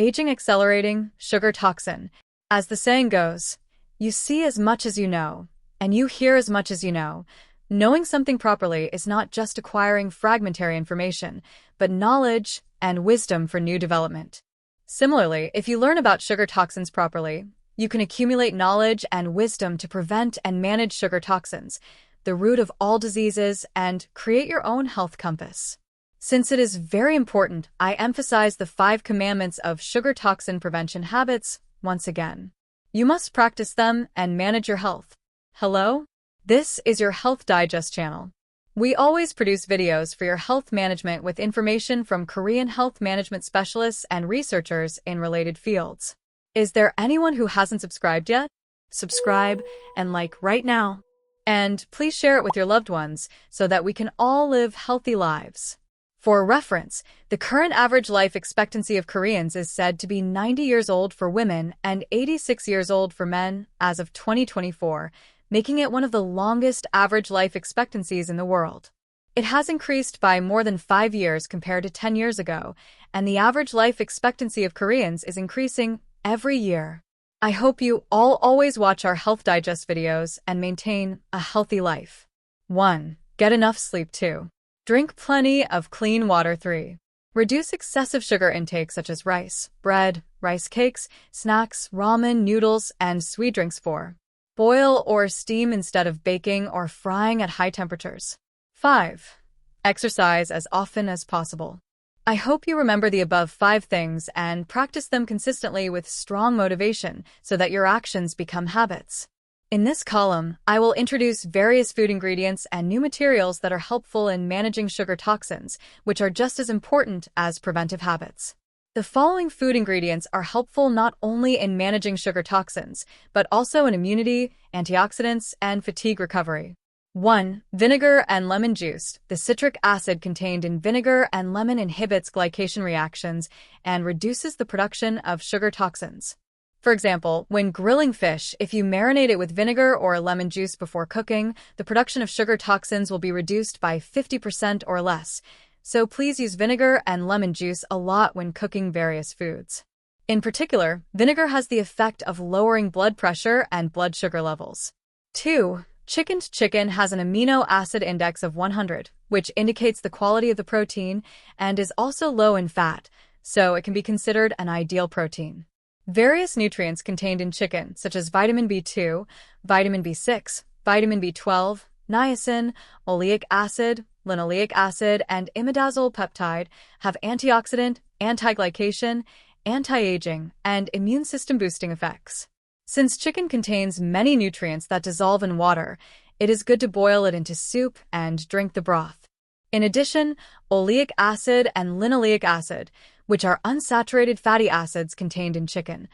Aging accelerating sugar toxin. As the saying goes, you see as much as you know, and you hear as much as you know. Knowing something properly is not just acquiring fragmentary information, but knowledge and wisdom for new development. Similarly, if you learn about sugar toxins properly, you can accumulate knowledge and wisdom to prevent and manage sugar toxins, the root of all diseases, and create your own health compass. Since it is very important, I emphasize the 5 commandments of sugar toxin prevention habits once again. You must practice them and manage your health. Hello? This is your Health Digest channel. We always produce videos for your health management with information from Korean health management specialists and researchers in related fields. Is there anyone who hasn't subscribed yet? Subscribe and like right now. And please share it with your loved ones so that we can all live healthy lives. For reference, the current average life expectancy of Koreans is said to be 90 years old for women and 86 years old for men as of 2024, making it one of the longest average life expectancies in the world. It has increased by more than 5 years compared to 10 years ago, and the average life expectancy of Koreans is increasing every year. I hope you all always watch our Health Digest videos and maintain a healthy life. 1. Get enough sleep. 2. Drink plenty of clean water. 3. Reduce excessive sugar intake such as rice, bread, rice cakes, snacks, ramen, noodles, and sweet drinks. 4. Boil or steam instead of baking or frying at high temperatures. 5. Exercise as often as possible. I hope you remember the above 5 things and practice them consistently with strong motivation so that your actions become habits. In this column, I will introduce various food ingredients and new materials that are helpful in managing sugar toxins, which are just as important as preventive habits. The following food ingredients are helpful not only in managing sugar toxins, but also in immunity, antioxidants, and fatigue recovery. 1. Vinegar and lemon juice. The citric acid contained in vinegar and lemon inhibits glycation reactions and reduces the production of sugar toxins. For example, when grilling fish, if you marinate it with vinegar or lemon juice before cooking, the production of sugar toxins will be reduced by 50% or less. So please use vinegar and lemon juice a lot when cooking various foods. In particular, vinegar has the effect of lowering blood pressure and blood sugar levels. 2. Chicken has an amino acid index of 100, which indicates the quality of the protein and is also low in fat, so it can be considered an ideal protein. Various nutrients contained in chicken, such as vitamin B2, vitamin B6, vitamin B12, niacin, oleic acid, linoleic acid, and imidazole peptide, have antioxidant, anti-glycation, anti-aging, and immune system boosting effects. Since chicken contains many nutrients that dissolve in water, it is good to boil it into soup and drink the broth. In addition, oleic acid and linoleic acid, which are unsaturated fatty acids contained in chicken,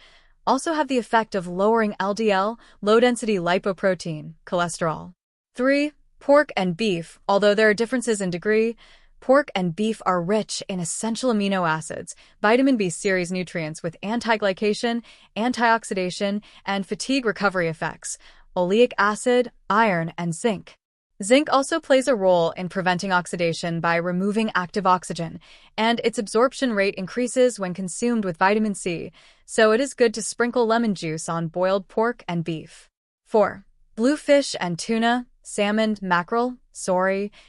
also have the effect of lowering LDL, low-density lipoprotein, cholesterol. 3. Pork and beef. Although there are differences in degree, pork and beef are rich in essential amino acids, vitamin B series nutrients with anti-glycation, antioxidation, and fatigue recovery effects, oleic acid, iron, and zinc. Zinc also plays a role in preventing oxidation by removing active oxygen, and its absorption rate increases when consumed with vitamin C, so it is good to sprinkle lemon juice on boiled pork and beef. 4. Bluefish and tuna. Salmon, mackerel,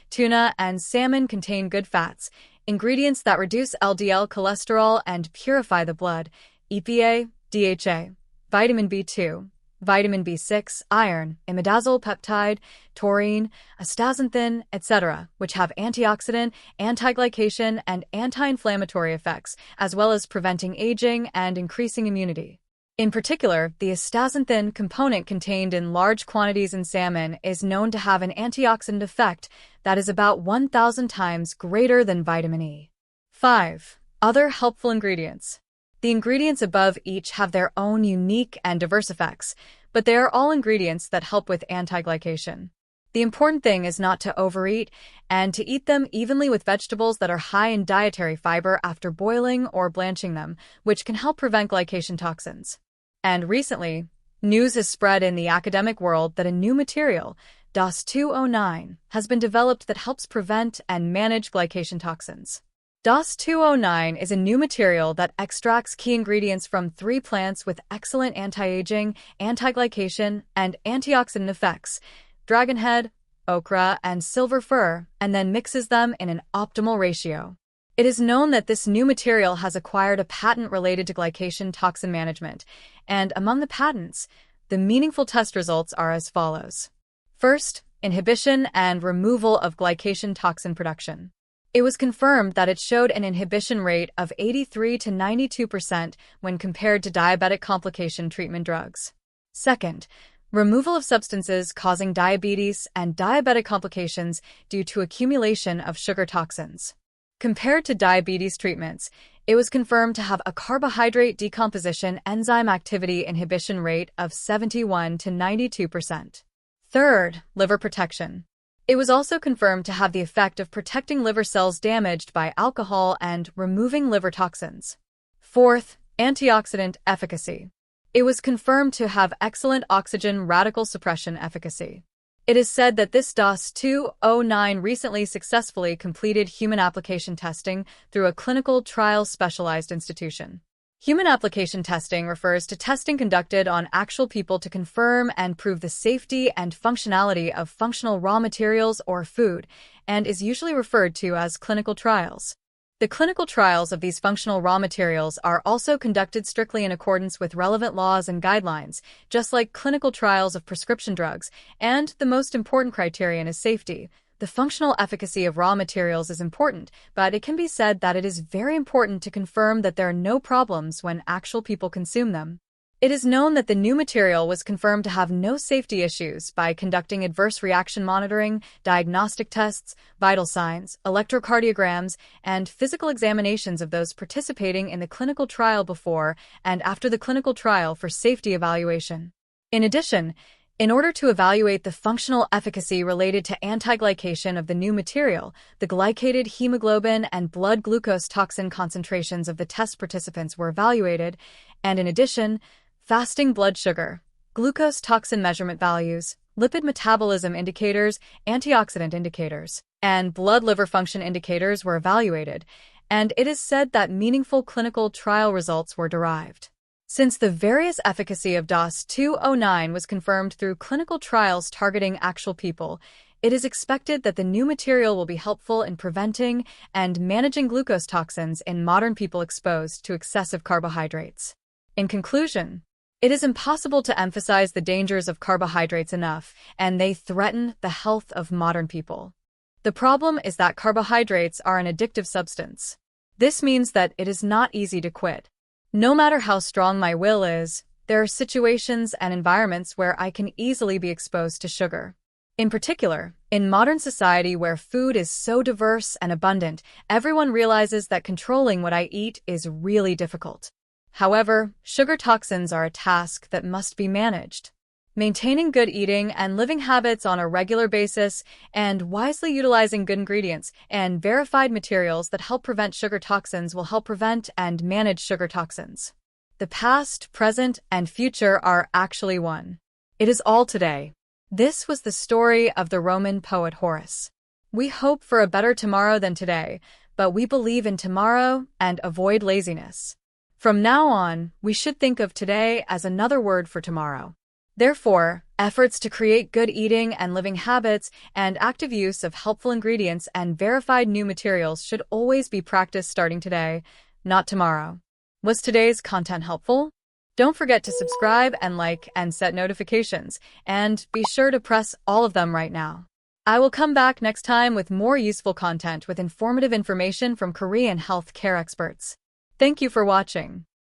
tuna, and salmon contain good fats, ingredients that reduce LDL cholesterol and purify the blood, EPA, DHA, vitamin B2, vitamin B6, iron, imidazole peptide, taurine, astaxanthin, etc., which have antioxidant, anti-glycation, and anti-inflammatory effects, as well as preventing aging and increasing immunity. In particular, the astaxanthin component contained in large quantities in salmon is known to have an antioxidant effect that is about 1,000 times greater than vitamin E. 5. Other helpful ingredients. The ingredients above each have their own unique and diverse effects, but they are all ingredients that help with anti-glycation. The important thing is not to overeat and to eat them evenly with vegetables that are high in dietary fiber after boiling or blanching them, which can help prevent glycation toxins. And recently, news has spread in the academic world that a new material, DOS-209, has been developed that helps prevent and manage glycation toxins. DOS-209 is a new material that extracts key ingredients from 3 plants with excellent anti-aging, anti-glycation, and antioxidant effects: dragonhead, okra, and silver fir, and then mixes them in an optimal ratio. It is known that this new material has acquired a patent related to glycation toxin management, and among the patents, the meaningful test results are as follows. First, inhibition and removal of glycation toxin production. It was confirmed that it showed an inhibition rate of 83 to 92% when compared to diabetic complication treatment drugs. Second, removal of substances causing diabetes and diabetic complications due to accumulation of sugar toxins. Compared to diabetes treatments, it was confirmed to have a carbohydrate decomposition enzyme activity inhibition rate of 71 to 92%. Third, liver protection. It was also confirmed to have the effect of protecting liver cells damaged by alcohol and removing liver toxins. Fourth, antioxidant efficacy. It was confirmed to have excellent oxygen radical suppression efficacy. It is said that this DOS-209 recently successfully completed human application testing through a clinical trial specialized institution. Human application testing refers to testing conducted on actual people to confirm and prove the safety and functionality of functional raw materials or food, and is usually referred to as clinical trials. The clinical trials of these functional raw materials are also conducted strictly in accordance with relevant laws and guidelines, just like clinical trials of prescription drugs, and the most important criterion is safety. The functional efficacy of raw materials is important, but it can be said that it is very important to confirm that there are no problems when actual people consume them. It is known that the new material was confirmed to have no safety issues by conducting adverse reaction monitoring, diagnostic tests, vital signs, electrocardiograms, and physical examinations of those participating in the clinical trial before and after the clinical trial for safety evaluation. In addition, in order to evaluate the functional efficacy related to anti-glycation of the new material, the glycated hemoglobin and blood glucose toxin concentrations of the test participants were evaluated, and in addition, fasting blood sugar, glucose toxin measurement values, lipid metabolism indicators, antioxidant indicators, and blood liver function indicators were evaluated, and it is said that meaningful clinical trial results were derived. Since the various efficacy of DOS-209 was confirmed through clinical trials targeting actual people, it is expected that the new material will be helpful in preventing and managing glucose toxins in modern people exposed to excessive carbohydrates. In conclusion, it is impossible to emphasize the dangers of carbohydrates enough, and they threaten the health of modern people. The problem is that carbohydrates are an addictive substance. This means that it is not easy to quit. No matter how strong my will is, there are situations and environments where I can easily be exposed to sugar. In particular, in modern society where food is so diverse and abundant, everyone realizes that controlling what I eat is really difficult. However, sugar toxins are a task that must be managed. Maintaining good eating and living habits on a regular basis, and wisely utilizing good ingredients and verified materials that help prevent sugar toxins will help prevent and manage sugar toxins. The past, present, and future are actually one. It is all today. This was the story of the Roman poet Horace. We hope for a better tomorrow than today, but we believe in tomorrow and avoid laziness. From now on, we should think of today as another word for tomorrow. Therefore, efforts to create good eating and living habits and active use of helpful ingredients and verified new materials should always be practiced starting today, not tomorrow. Was today's content helpful? Don't forget to subscribe and like and set notifications, and be sure to press all of them right now. I will come back next time with more useful content with informative information from Korean health care experts. Thank you for watching.